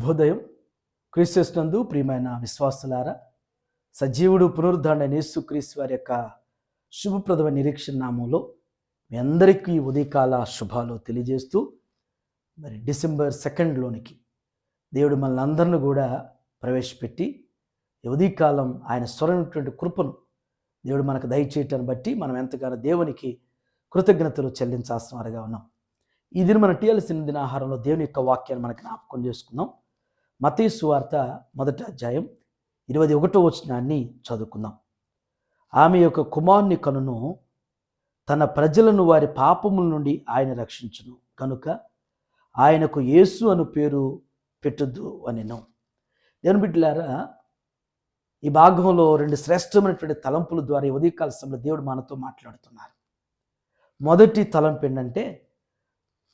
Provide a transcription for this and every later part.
శుభోదయం. క్రీస్తునందు ప్రియమైన విశ్వాసులారా, సజీవుడు పునరుద్ధారణ యేసుక్రీస్తు వారి యొక్క శుభప్రదమైన నిరీక్షణ నామంలో మీ అందరికీ ఉదయకాల శుభాలు తెలియజేస్తూ, మరి డిసెంబర్ 2 దేవుడు మనల్ని అందరిని కూడా ప్రవేశపెట్టి ఈ ఉదయకాలం ఆయన స్వరమైనటువంటి కృపను దేవుడు మనకు దయచేయటాన్ని బట్టి మనం ఎంతగానో దేవునికి కృతజ్ఞతలు చెల్లించాల్సిన వారిగా ఉన్నాం. ఈ దిన మన టీఎల్సిన దిన ఆహారంలో దేవుని యొక్క వాక్యాన్ని మనకు జ్ఞాపకం చేసుకుందాం. మత్తయి సువార్త 1వ అధ్యాయం 21వ వచనాన్ని చదువుకుందాం. ఆమె యొక్క కుమారుని కనును, తన ప్రజలను వారి పాపముల నుండి ఆయన రక్షించును కనుక ఆయనకు యేసు అను పేరు పెట్టుద్దు అనెను. దేవుని బిడ్డలారా, ఈ భాగంలో 2 శ్రేష్టమైనటువంటి తలంపుల ద్వారా ఈ ఉదయకాల సమయంలో దేవుడు మనతో మాట్లాడుతున్నారు. మొదటి తలంపు ఏంటంటే,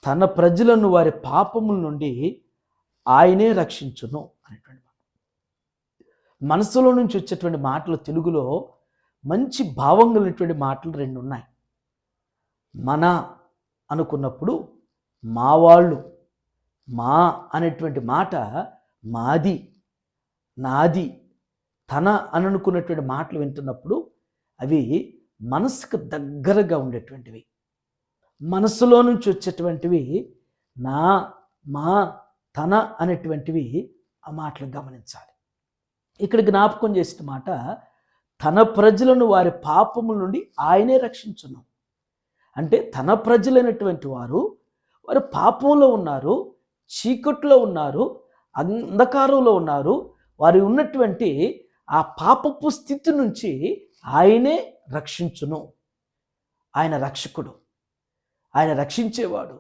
తన ప్రజలను వారి పాపముల నుండి ఆయనే రక్షించును అనేటువంటి మాట. మనసులో నుంచి వచ్చేటువంటి మాటలు తెలుగులో మంచి భావం కలిగినటువంటి మాటలు 2 ఉన్నాయి. మన అనుకున్నప్పుడు మా వాళ్ళు, మా అనేటువంటి మాట మాది, నాది, తన అని అనుకున్నటువంటి మాటలు వింటున్నప్పుడు అవి మనసుకు దగ్గరగా ఉండేటువంటివి. మనసులో నుంచి వచ్చేటువంటివి నా, మా, తన అనేటువంటివి ఆ మాటలు గమనించాలి. ఇక్కడ జ్ఞాపకం చేసిన మాట, తన ప్రజలను వారి పాపముల నుండి ఆయనే రక్షించును. అంటే తన ప్రజలైనటువంటి వారు పాపంలో ఉన్నారు, చీకట్లో ఉన్నారు, అంధకారంలో ఉన్నారు. వారు ఉన్నటువంటి ఆ పాపపు స్థితి నుంచి ఆయనే రక్షించును. ఆయన రక్షకుడు, ఆయన రక్షించేవాడు.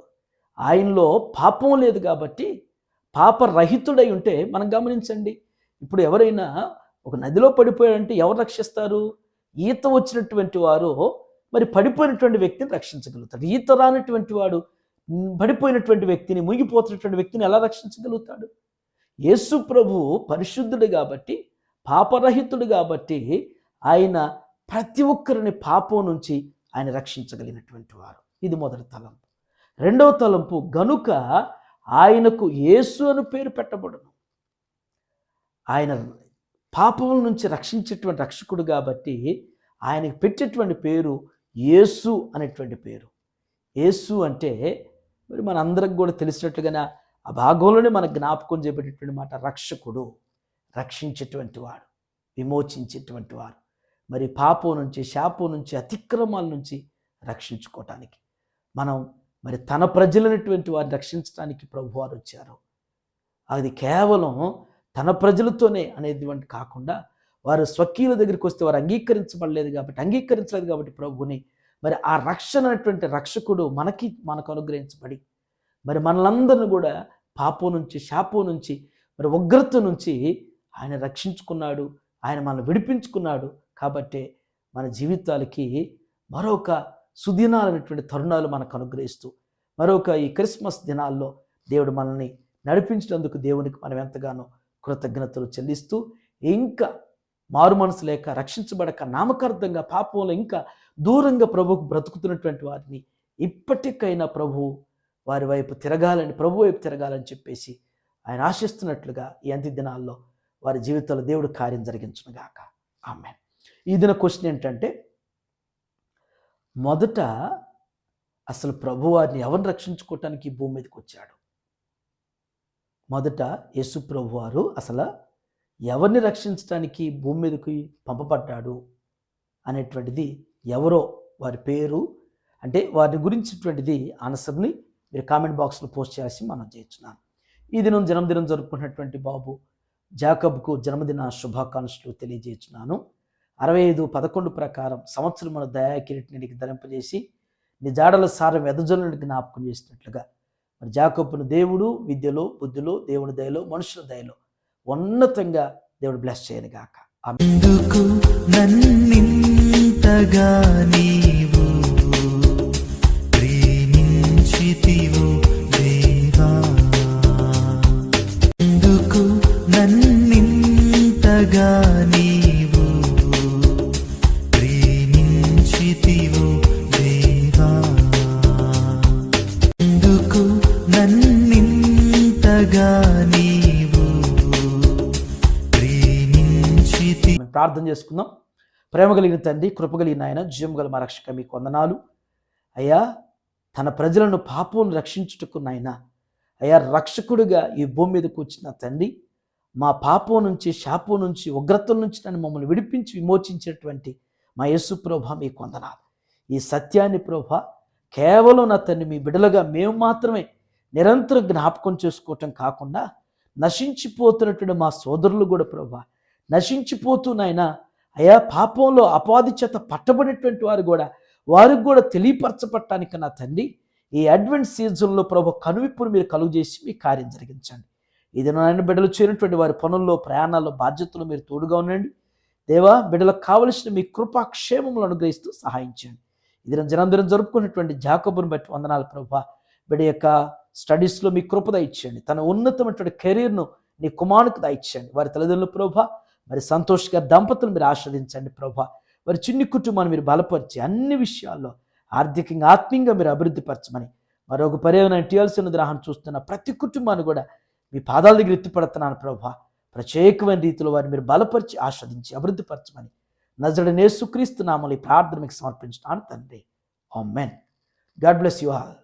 ఆయనలో పాపం లేదు కాబట్టి పాపరహితుడై ఉంటే, మనం గమనించండి, ఇప్పుడు ఎవరైనా ఒక నదిలో పడిపోయాడంటే ఎవరు రక్షిస్తారు? ఈత వచ్చినటువంటి వారు మరి పడిపోయినటువంటి వ్యక్తిని రక్షించగలుగుతాడు. ఈత రానటువంటి వాడు పడిపోయినటువంటి వ్యక్తిని, మునిగిపోతున్నటువంటి వ్యక్తిని ఎలా రక్షించగలుగుతాడు? యేసు ప్రభు పరిశుద్ధుడు కాబట్టి, పాపరహితుడు కాబట్టి ఆయన ప్రతి ఒక్కరిని పాపం నుంచి ఆయన రక్షించగలిగినటువంటి వారు. ఇది మొదటి తలంపు. 2వ తలంపు, గనుక ఆయనకు యేసు అని పేరు పెట్టబడును. ఆయన పాపముల నుంచి రక్షించేటువంటి రక్షకుడు కాబట్టి ఆయనకు పెట్టేటువంటి పేరు యేసు అనేటువంటి పేరు. యేసు అంటే మరి మన అందరికి కూడా తెలిసినట్లుగానే ఆ భాగంలోనే మనకు జ్ఞాపకం చేయబడేటువంటి మాట రక్షకుడు, రక్షించేటువంటి వాడు, విమోచించేటువంటి వారు. మరి పాపం నుంచి, శాపం నుంచి, అతిక్రమాల నుంచి రక్షించుకోవటానికి మనం మరి తన ప్రజలైనటువంటి వారిని రక్షించడానికి ప్రభువారు వచ్చారు. అది కేవలం తన ప్రజలతోనే అనేటువంటి కాకుండా, వారు స్వకీయుల దగ్గరికి వస్తే వారు అంగీకరించలేదు కాబట్టి ప్రభుని మరి ఆ రక్షణ అనేటువంటి రక్షకుడు మనకు అనుగ్రహించబడి మరి మనలందరిని కూడా పాపం నుంచి, శాపం నుంచి, మరి ఉగ్రత నుంచి ఆయన రక్షించుకున్నాడు. ఆయన మనల్ని విడిపించుకున్నాడు. కాబట్టి మన జీవితాలకి మరొక సుదినాలైనటువంటి తరుణాలు మనకు అనుగ్రహిస్తూ, మరొక ఈ క్రిస్మస్ దినాల్లో దేవుడు మనల్ని నడిపించినందుకు దేవునికి మనం ఎంతగానో కృతజ్ఞతలు చెల్లిస్తూ, ఇంకా మారు మనసు లేక, రక్షించబడక, నామకార్థంగా పాపంలో ఇంకా దూరంగా ప్రభువుకు బ్రతుకుతున్నటువంటి వారిని ఇప్పటికైనా వారి వైపు తిరగాలని, ప్రభు వైపు తిరగాలని చెప్పేసి ఆయన ఆశిస్తున్నట్లుగా ఈ అంత్య దినాల్లో వారి జీవితంలో దేవుడు కార్యం జరిగించునుగాక. ఆమేన్. ఈ దిన క్వశ్చన్ ఏంటంటే, మొదట అసలు ప్రభు వారిని ఎవరిని రక్షించుకోవటానికి ఈ భూమి మీదకి వచ్చాడు? మొదట యేసు ప్రభు వారు అసలు ఎవరిని రక్షించడానికి భూమి మీదకి పంపబడ్డాడు అనేటువంటిది, ఎవరో వారి పేరు అంటే వారి గురించినటువంటిది ఆన్సర్ని మీరు కామెంట్ బాక్స్లో పోస్ట్ చేసి మనం చేయించున్నాను. ఈ దినం జన్మదినం జరుపుకున్నటువంటి బాబు జాకబ్కు జన్మదిన శుభాకాంక్షలు తెలియజేస్తున్నాను. 65:11 ప్రకారం సంవత్సరం మన దయాకిరీటిని ధరింపజేసి నీ జాడల సారం ఎదజనుడికి జ్ఞాపకం చేసినట్లుగా మరి జాకబ్ను దేవుడు విద్యలో, బుద్ధిలో, దేవుని దయలో, మనుషుల దయలో ఉన్నతంగా దేవుడు బ్లెస్ చేయను గాక. అందుకు నన్నింతగా నీవు ప్రేమించితివో దేవా, అందుకు నన్నింతగా నీవు ప్రేమించితివో దేవా, అందుకు నన్నింతగా నీవు ప్రార్థన చేసుకుందాం. ప్రేమ కలిగిన తండ్రి, కృప కలిగిన ఆయన, జీవం గల మా రక్షక మీకు వందనాలు అయ్యా. తన ప్రజలను పాపం రక్షించుటకు నాయన అయ్యా రక్షకుడిగా ఈ భూమి మీదకు వచ్చిన తండ్రి, మా పాపం నుంచి, శాపం నుంచి, ఉగ్రతం నుంచి నన్ను మమ్మల్ని విడిపించి విమోచించేటువంటి మా యేసు ప్రభా మీకు వందనాలు. ఈ సత్యాన్ని ప్రభా కేవలం నా తండ్రి మీ బిడ్డలుగా మేము మాత్రమే నిరంతరం జ్ఞాపకం చేసుకోవటం కాకుండా నశించిపోతున్నటువంటి మా సోదరులు కూడా ప్రభా నశించిపోతున్నాయినా అయా పాపంలో అపాధి చేత పట్టబడినటువంటి వారికి కూడా తెలియపరచబడటానికి నా తండ్రి ఈ అడ్వెంట్ సీజన్లో ప్రభు కనువిప్పును మీరు కలుగు చేసి మీ కార్యం జరిగించండి. ఇది నాయన బిడ్డలు చేరినటువంటి వారి పనుల్లో, ప్రయాణాల్లో, బాధ్యతలు మీరు తోడుగా ఉండండి దేవా. బిడ్డలకు కావలసిన మీ కృపాక్షేమములు అనుగ్రహిస్తూ సహాయం చేయండి. ఇది జనందరం జరుపుకున్నటువంటి జాకబును బట్టి వందనాలు ప్రభా. బిడ్డ యొక్క స్టడీస్లో మీ కృప దయచేయండి. తన ఉన్నతమైనటువంటి కెరీర్ను నీ కుమారునికి దయచేయండి. వారి తల్లిదండ్రులు ప్రభా, మరి సంతోష్ గారి దంపతులు మీరు ఆస్వాదించండి ప్రభా. వారి చిన్ని కుటుంబాన్ని మీరు బలపరిచి అన్ని విషయాల్లో ఆర్థికంగా, ఆత్మీయంగా మీరు అభివృద్ధి పరచమని మరొక పర్యావరణ టీఎల్సీ గ్రహం చూస్తున్న ప్రతి కుటుంబాన్ని కూడా మీ పాదాల దగ్గర ఎత్తిపడుతున్నాను ప్రభా. ప్రత్యేకమైన రీతిలో వారిని మీరు బలపరిచి ఆస్వాదించి అభివృద్ధి పరచమని నజరేయుడైన యేసుక్రీస్తు నామములో ఈ ప్రార్థన మీకు సమర్పించుతాను తండ్రి. Amen. God bless you all.